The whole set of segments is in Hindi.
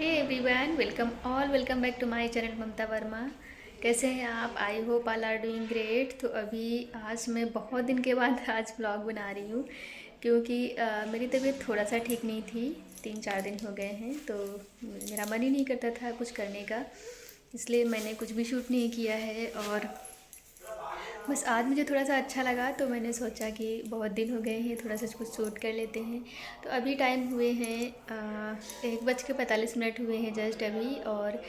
Hey everyone, welcome back to my channel Mamta Verma. कैसे हैं आप? I hope all are doing great. तो अभी आज मैं बहुत दिन के बाद आज ब्लॉग बना रही हूँ क्योंकि मेरी तबीयत थोड़ा सा ठीक नहीं थी। 3-4 दिन हो गए हैं तो मेरा मन ही नहीं करता था कुछ करने का, इसलिए मैंने कुछ भी शूट नहीं किया है। और बस आज मुझे थोड़ा सा अच्छा लगा तो मैंने सोचा कि बहुत दिन हो गए हैं, थोड़ा सा कुछ शूट कर लेते हैं। तो अभी टाइम हुए हैं 1:45 हुए हैं जस्ट अभी। और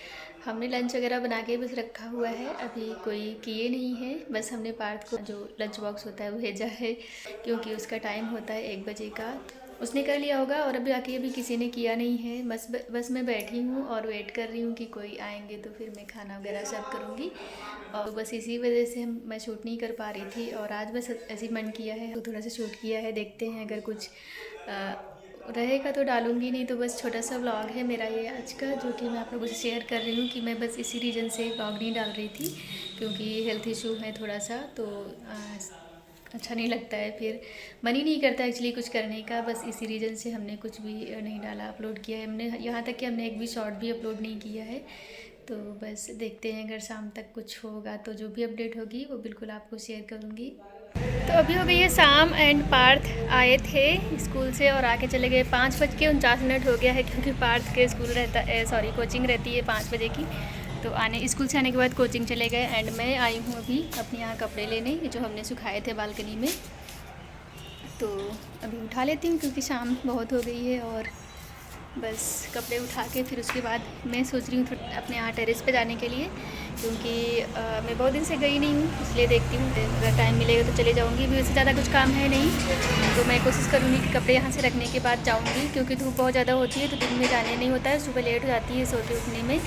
हमने लंच वगैरह बना के बस रखा हुआ है, अभी कोई किए नहीं है। बस हमने पार्थ को जो लंच बॉक्स होता है वो भेजा है क्योंकि उसका टाइम होता है 1 बजे का। उसने कर लिया होगा और अभी किसी ने किया नहीं है। बस मैं बैठी हूँ और वेट कर रही हूँ कि कोई आएंगे तो फिर मैं खाना वगैरह सर्व करूँगी। और बस इसी वजह से मैं शूट नहीं कर पा रही थी और आज बस ऐसे ही मन किया है तो थोड़ा सा शूट किया है। देखते हैं अगर कुछ रहेगा तो डालूँगी, नहीं तो बस छोटा सा व्लॉग है मेरा ये आज का, जो कि मैं आप लोगों से शेयर कर रही हूँ कि मैं बस इसी रीज़न से व्लॉग नहीं डाल रही थी क्योंकि हेल्थ इशू है थोड़ा सा। तो अच्छा नहीं लगता है, फिर मन ही नहीं करता एक्चुअली कुछ करने का। बस इसी रीज़न से हमने कुछ भी नहीं डाला, अपलोड किया है हमने, यहाँ तक कि हमने एक भी शॉर्ट भी अपलोड नहीं किया है। तो बस देखते हैं अगर शाम तक कुछ होगा तो जो भी अपडेट होगी वो बिल्कुल आपको शेयर करूँगी। तो अभी हो गई है शाम एंड पार्थ आए थे स्कूल से और आके चले गए। 5:49 हो गया है क्योंकि पार्थ के स्कूल कोचिंग रहती है 5 बजे की। तो स्कूल से आने के बाद कोचिंग चले गए एंड मैं आई हूँ अभी अपने यहाँ कपड़े लेने जो हमने सुखाए थे बालकनी में। तो अभी उठा लेती हूँ क्योंकि शाम बहुत हो गई है और बस कपड़े उठा के फिर उसके बाद मैं सोच रही हूँ अपने यहाँ टेरेस पे जाने के लिए क्योंकि मैं बहुत दिन से गई नहीं हूँ, इसलिए देखती हूँ अगर टाइम मिलेगा तो चले जाऊँगी। भी वैसे ज़्यादा कुछ काम है नहीं तो मैं कोशिश करूँगी कि कपड़े यहाँ से रखने के बाद जाऊँगी क्योंकि धूप बहुत ज़्यादा होती है तो दिन में जाने नहीं होता है, सुबह लेट हो जाती है सोते उठने में,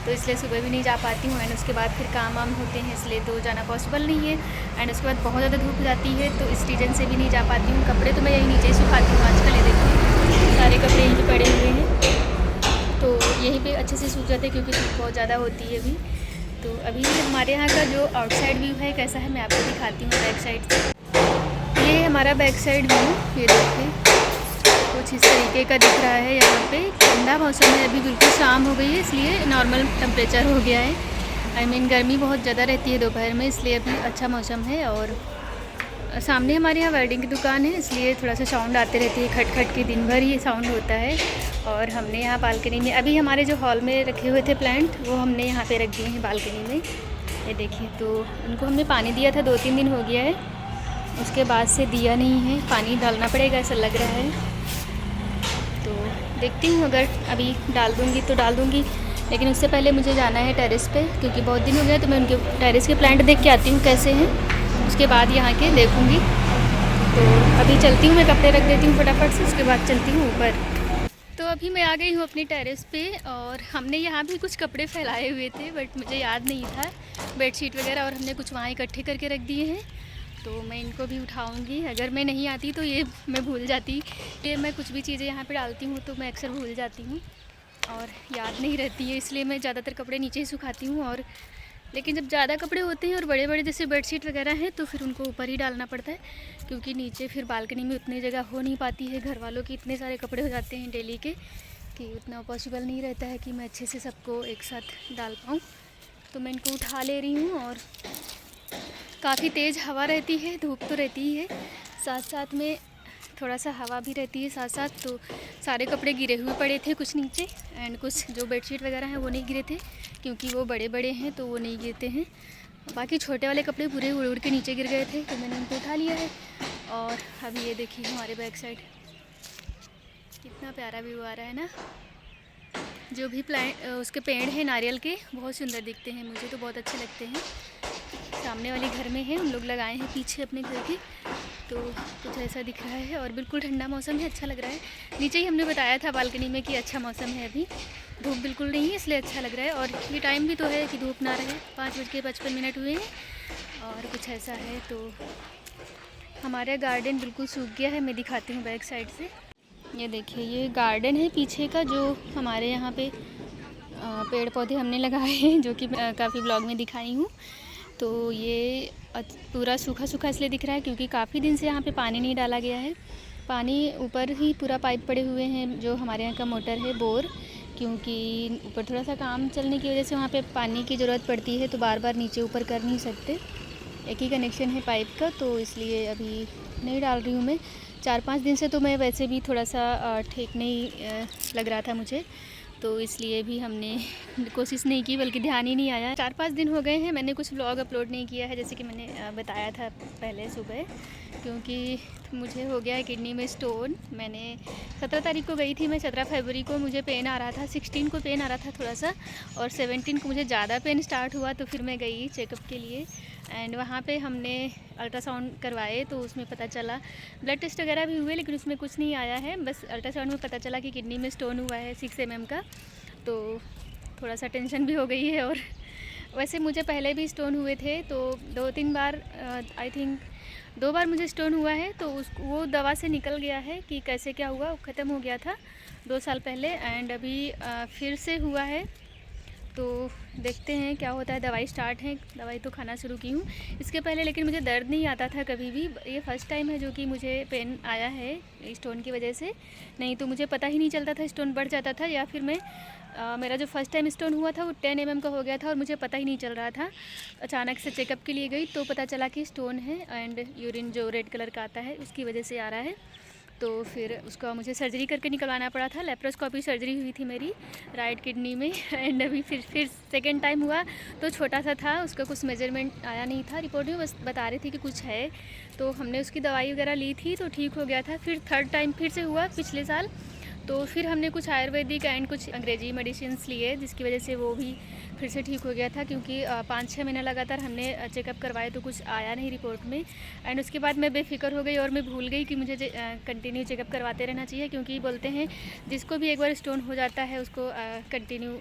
तो इसलिए सुबह भी नहीं जा पाती हूँ। एंड उसके बाद फिर काम वाम होते हैं इसलिए तो जाना पॉसिबल नहीं है। एंड उसके बाद बहुत ज़्यादा धूप हो जाती है तो इस रीज़न से भी नहीं जा पाती हूँ। कपड़े तो मैं यहीं नीचे ही सुखाती हूँ आजकल, ये देखिए सारे कपड़े यहीं पर पड़े हुए हैं तो यहीं पे अच्छे से सूख जाते हैं क्योंकि धूप बहुत ज़्यादा होती है अभी। तो अभी हमारे यहाँ का जो आउटसाइड व्यू है कैसा है मैं आपको दिखाती हूँ बैक साइड से। ये हमारा बैक साइड व्यू, ये देखिए कुछ इस तरीके का दिख रहा है। यहाँ पे ठंडा मौसम है, अभी बिल्कुल शाम हो गई है इसलिए नॉर्मल टेम्परेचर हो गया है। गर्मी बहुत ज़्यादा रहती है दोपहर में, इसलिए अभी अच्छा मौसम है। और सामने हमारे यहाँ वेल्डिंग की दुकान है इसलिए थोड़ा सा साउंड आते रहती है, खट खट के दिन भर ये साउंड होता है। और हमने यहाँ बालकनी में अभी हमारे जो हॉल में रखे हुए थे प्लांट वो हमने यहाँ पे रख दिए हैं बालकनी में, ये देखिए। तो उनको हमने पानी दिया था, 2-3 दिन हो गया है, उसके बाद से दिया नहीं है, पानी डालना पड़ेगा ऐसा लग रहा है। तो देखती हूँ अगर अभी डाल दूँगी तो डाल दूँगी, लेकिन उससे पहले मुझे जाना है टेरेस पे क्योंकि बहुत दिन हो गया। तो मैं उनके टेरेस के प्लांट देख के आती हूँ कैसे हैं, उसके बाद यहाँ के देखूँगी। तो अभी चलती हूँ, मैं कपड़े रख देती हूँ फटाफट से, उसके बाद चलती हूँ ऊपर। तो अभी मैं आ गई हूँ अपनी टेरेस पे और हमने यहाँ भी कुछ कपड़े फैलाए हुए थे बट मुझे याद नहीं था, बेडशीट वगैरह, और हमने कुछ वहाँ इकट्ठे करके रख दिए हैं। तो मैं इनको भी उठाऊँगी, अगर मैं नहीं आती तो ये मैं भूल जाती। ये मैं कुछ भी चीज़ें यहाँ पे डालती हूँ तो मैं अक्सर भूल जाती हूँ और याद नहीं रहती है, इसलिए मैं ज़्यादातर कपड़े नीचे ही सुखाती हूँ। और लेकिन जब ज़्यादा कपड़े होते हैं और बड़े बड़े जैसे बेडशीट वगैरह हैं तो फिर उनको ऊपर ही डालना पड़ता है क्योंकि नीचे फिर बालकनी में उतनी जगह हो नहीं पाती है। घर वालों के इतने सारे कपड़े हो जाते हैं डेली के कि उतना पॉसिबल नहीं रहता है कि मैं अच्छे से सबको एक साथ डाल पाऊँ। तो मैं इनको उठा ले रही हूँ और काफ़ी तेज़ हवा रहती है, धूप तो रहती ही है, साथ साथ में थोड़ा सा हवा भी रहती है साथ साथ। तो सारे कपड़े गिरे हुए पड़े थे कुछ नीचे एंड कुछ जो बेडशीट वगैरह हैं वो नहीं गिरे थे क्योंकि वो बड़े बड़े हैं तो वो नहीं गिरते हैं। बाकी छोटे वाले कपड़े पूरे उड़ उड़ के नीचे गिर गए थे तो मैंने उनको उठा लिया है। और अभी ये देखिए हमारे बैक साइड कितना प्यारा व्यू आ रहा है ना। जो भी प्लांट उसके पेड़ हैं नारियल के बहुत सुंदर दिखते हैं, मुझे तो बहुत अच्छे लगते हैं। सामने वाले घर में है, हम लोग लगाए हैं पीछे अपने घर के, तो कुछ ऐसा दिख रहा है और बिल्कुल ठंडा मौसम है, अच्छा लग रहा है। नीचे ही हमने बताया था बालकनी में कि अच्छा मौसम है, अभी धूप बिल्कुल नहीं है इसलिए अच्छा लग रहा है। और ये टाइम भी तो है कि धूप ना रहे, 5:55 हुए हैं और कुछ ऐसा है। तो हमारा गार्डन बिल्कुल सूख गया है, मैं दिखाती हूँ बैक साइड से। ये देखिए ये गार्डन है पीछे का जो हमारे यहाँ पे पेड़ पौधे हमने लगाए हैं जो कि काफ़ी ब्लॉग में दिखाई हूँ। तो ये पूरा सूखा सूखा इसलिए दिख रहा है क्योंकि काफ़ी दिन से यहाँ पे पानी नहीं डाला गया है। पानी ऊपर ही पूरा पाइप पड़े हुए हैं जो हमारे यहाँ का मोटर है बोर, क्योंकि ऊपर थोड़ा सा काम चलने की वजह से वहाँ पे पानी की ज़रूरत पड़ती है, तो बार बार नीचे ऊपर कर नहीं सकते। एक ही कनेक्शन है पाइप का, तो इसलिए अभी नहीं डाल रही हूँ मैं। 4-5 दिन से तो मैं वैसे भी थोड़ा सा ठीक नहीं लग रहा था मुझे, तो इसलिए भी हमने कोशिश नहीं की, बल्कि ध्यान ही नहीं आया। 4-5 दिन हो गए हैं मैंने कुछ व्लॉग अपलोड नहीं किया है, जैसे कि मैंने बताया था पहले सुबह, क्योंकि मुझे हो गया है किडनी में स्टोन। मैंने 17 तारीख को गई थी मैं, 17 फरवरी को मुझे पेन आ रहा था, 16 को पेन आ रहा था थोड़ा सा, और 17 को मुझे ज़्यादा पेन स्टार्ट हुआ, तो फिर मैं गई चेकअप के लिए। एंड वहाँ पे हमने अल्ट्रासाउंड करवाए, तो उसमें पता चला, ब्लड टेस्ट वगैरह भी हुए लेकिन उसमें कुछ नहीं आया है। बस अल्ट्रासाउंड में पता चला कि किडनी में स्टोन हुआ है 6 mm का, तो थोड़ा सा टेंशन भी हो गई है। और वैसे मुझे पहले भी स्टोन हुए थे, तो 2-3 बार, आई थिंक 2 बार मुझे स्टोन हुआ है, तो वो दवा से निकल गया है कि कैसे क्या हुआ, वो ख़त्म हो गया था 2 साल पहले। एंड अभी फिर से हुआ है, तो देखते हैं क्या होता है। दवाई स्टार्ट है, दवाई तो खाना शुरू की हूँ। इसके पहले लेकिन मुझे दर्द नहीं आता था कभी भी, ये फर्स्ट टाइम है जो कि मुझे पेन आया है स्टोन की वजह से। नहीं तो मुझे पता ही नहीं चलता था, स्टोन बढ़ जाता था, या फिर मैं मेरा जो फर्स्ट टाइम स्टोन हुआ था वो 10 mm का हो गया था और मुझे पता ही नहीं चल रहा था। अचानक से चेकअप के लिए गई तो पता चला कि स्टोन है, एंड यूरिन जो रेड कलर का आता है उसकी वजह से आ रहा है। तो फिर उसका मुझे सर्जरी करके निकलवाना पड़ा था। लेप्रोस्कोपी सर्जरी हुई थी मेरी राइट किडनी में। एंड अभी फिर सेकेंड टाइम हुआ तो छोटा सा था, उसका कुछ मेजरमेंट आया नहीं था रिपोर्ट में, बस बता रही थी कि कुछ है। तो हमने उसकी दवाई वगैरह ली थी तो ठीक हो गया था। फिर थर्ड टाइम फिर से हुआ पिछले साल, तो फिर हमने कुछ आयुर्वेदिक एंड कुछ अंग्रेजी मेडिसिन्स लिए, जिसकी वजह से वो भी फिर से ठीक हो गया था। क्योंकि 5-6 महीने लगातार हमने चेकअप करवाए तो कुछ आया नहीं रिपोर्ट में। एंड उसके बाद मैं बेफिक्र हो गई और मैं भूल गई कि मुझे कंटिन्यू चेकअप करवाते रहना चाहिए, क्योंकि बोलते हैं जिसको भी एक बार स्टोन हो जाता है उसको कंटिन्यू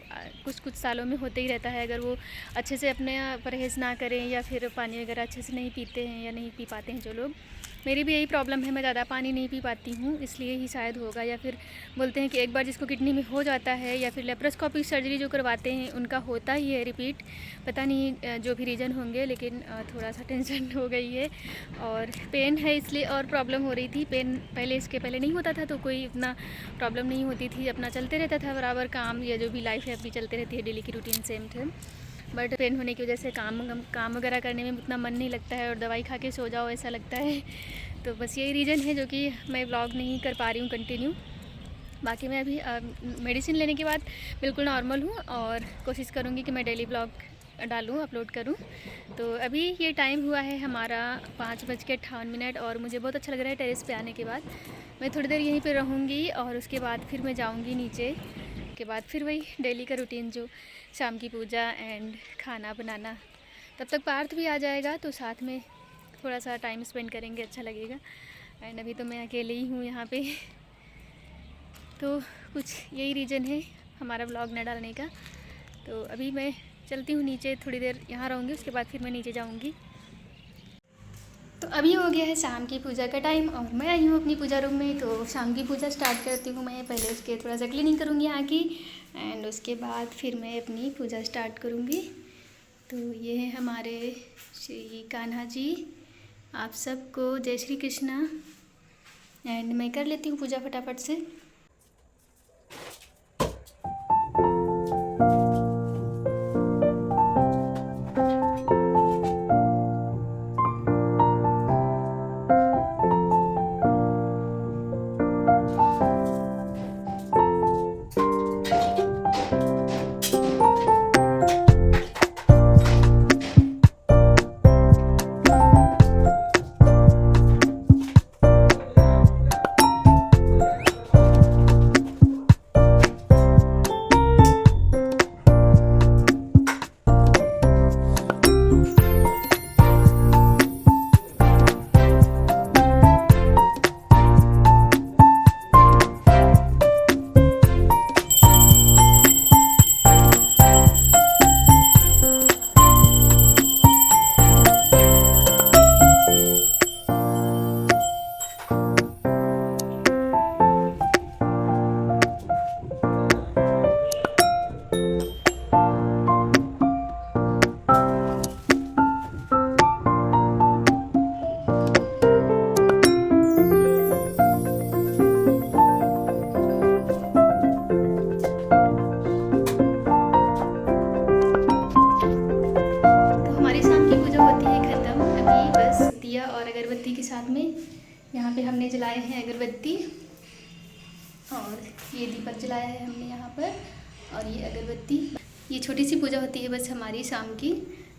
कुछ सालों में होते ही रहता है, अगर वो अच्छे से अपने परहेज़ ना करें या फिर पानी वगैरह अच्छे से नहीं पीते हैं या नहीं पी पाते हैं जो लोग। मेरी भी यही प्रॉब्लम है, मैं ज़्यादा पानी नहीं पी पाती हूँ, इसलिए ही शायद होगा। या फिर बोलते हैं कि एक बार जिसको किडनी में हो जाता है या फिर लेप्रोस्कोपिक सर्जरी जो करवाते हैं उनका होता ही है रिपीट। पता नहीं जो भी रीज़न होंगे, लेकिन थोड़ा सा टेंशन हो गई है और पेन है इसलिए और प्रॉब्लम हो रही थी। पेन पहले इसके पहले नहीं होता था तो कोई इतना प्रॉब्लम नहीं होती थी, अपना चलते रहता था बराबर काम, या जो भी लाइफ है अपनी चलते रहती है, डेली की रूटीन सेम थे। बट पेन होने की वजह से काम वगैरह करने में उतना मन नहीं लगता है और दवाई खा के सो जाओ ऐसा लगता है। तो बस यही रीज़न है जो कि मैं व्लॉग नहीं कर पा रही हूँ कंटिन्यू। बाकी मैं अभी मेडिसिन लेने के बाद बिल्कुल नॉर्मल हूँ और कोशिश करूँगी कि मैं डेली व्लॉग डालूँ, अपलोड करूँ। तो अभी ये टाइम हुआ है हमारा 5:58 और मुझे बहुत अच्छा लग रहा है टेरेस पे आने के बाद। मैं थोड़ी देर यहीं पे रहूँगी और उसके बाद फिर मैं जाऊँगी नीचे। के बाद फिर वही डेली का रूटीन, जो शाम की पूजा एंड खाना बनाना। तब तक पार्थ भी आ जाएगा तो साथ में थोड़ा सा टाइम स्पेंड करेंगे, अच्छा लगेगा। एंड अभी तो मैं अकेले ही हूँ यहाँ पे, तो कुछ यही रीज़न है हमारा व्लॉग न डालने का। तो अभी मैं चलती हूँ नीचे, थोड़ी देर यहाँ रहूँगी, उसके बाद फिर मैं नीचे जाऊँगी। तो अभी हो गया है शाम की पूजा का टाइम और मैं आई हूँ अपनी पूजा रूम में। तो शाम की पूजा स्टार्ट करती हूँ मैं, पहले उसके थोड़ा सा क्लीनिंग करूँगी यहाँ की, एंड उसके बाद फिर मैं अपनी पूजा स्टार्ट करूँगी। तो ये है हमारे श्री कान्हा जी, आप सबको जय श्री कृष्णा। एंड मैं कर लेती हूँ पूजा फटाफट से। पे हमने जलाए हैं अगरबत्ती और ये दीपक जलाया है हमने यहाँ पर, और ये अगरबत्ती। ये छोटी सी पूजा होती है बस हमारी शाम की।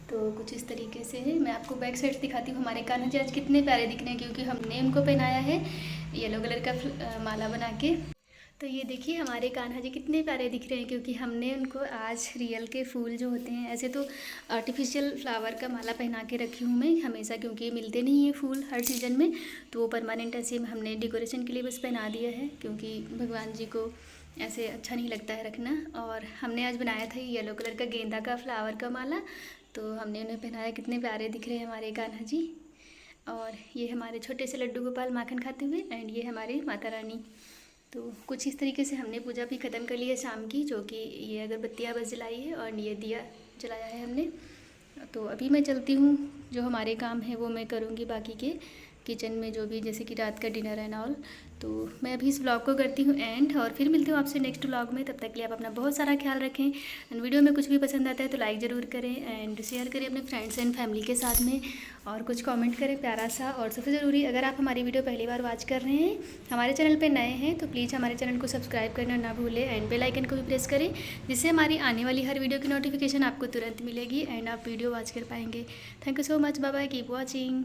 तो कुछ इस तरीके से है। मैं आपको बैक साइड दिखाती हूँ। हमारे कान्हा जी आज कितने प्यारे दिख रहे हैं क्योंकि हमने उनको पहनाया है येलो कलर का माला बना के। तो ये देखिए हमारे कान्हा जी कितने प्यारे दिख रहे हैं क्योंकि हमने उनको आज रियल के फूल जो होते हैं, ऐसे तो आर्टिफिशियल फ्लावर का माला पहना के रखी हूँ मैं हमेशा, क्योंकि मिलते नहीं हैं फूल हर सीज़न में, तो वो परमानेंट ऐसे हमने डेकोरेशन के लिए बस पहना दिया है क्योंकि भगवान जी को ऐसे अच्छा नहीं लगता है रखना। और हमने आज बनाया था येलो कलर का गेंदा का फ्लावर का माला, तो हमने उन्हें पहनाया। कितने प्यारे दिख रहे हैं हमारे कान्हा जी। और ये हमारे छोटे से लड्डू गोपाल माखन खाते हुए, एंड ये हमारी माता रानी। तो कुछ इस तरीके से हमने पूजा भी ख़त्म कर ली है शाम की, जो कि ये अगरबत्तियाँ बस जलाई है और ये दिया जलाया है हमने। तो अभी मैं चलती हूँ, जो हमारे काम है वो मैं करूँगी बाकी के किचन में, जो भी जैसे कि रात का डिनर एंड ऑल। तो मैं अभी इस व्लॉग को करती हूँ एंड, और फिर मिलती हूँ आपसे नेक्स्ट व्लॉग में। तब तक के लिए आप अपना बहुत सारा ख्याल रखें, एंड वीडियो में कुछ भी पसंद आता है तो लाइक ज़रूर करें एंड शेयर करें अपने फ्रेंड्स एंड फैमिली के साथ में, और कुछ कमेंट करें प्यारा सा। और सबसे ज़रूरी, अगर आप हमारी वीडियो पहली बार वॉच कर रहे हैं, हमारे चैनल पर नए हैं, तो प्लीज़ हमारे चैनल को सब्सक्राइब करना ना भूलें एंड बेल आइकन को भी प्रेस करें, जिससे हमारी आने वाली हर वीडियो की नोटिफिकेशन आपको तुरंत मिलेगी एंड आप वीडियो वॉच कर पाएंगे। Thank you so much, bye bye, keep watching.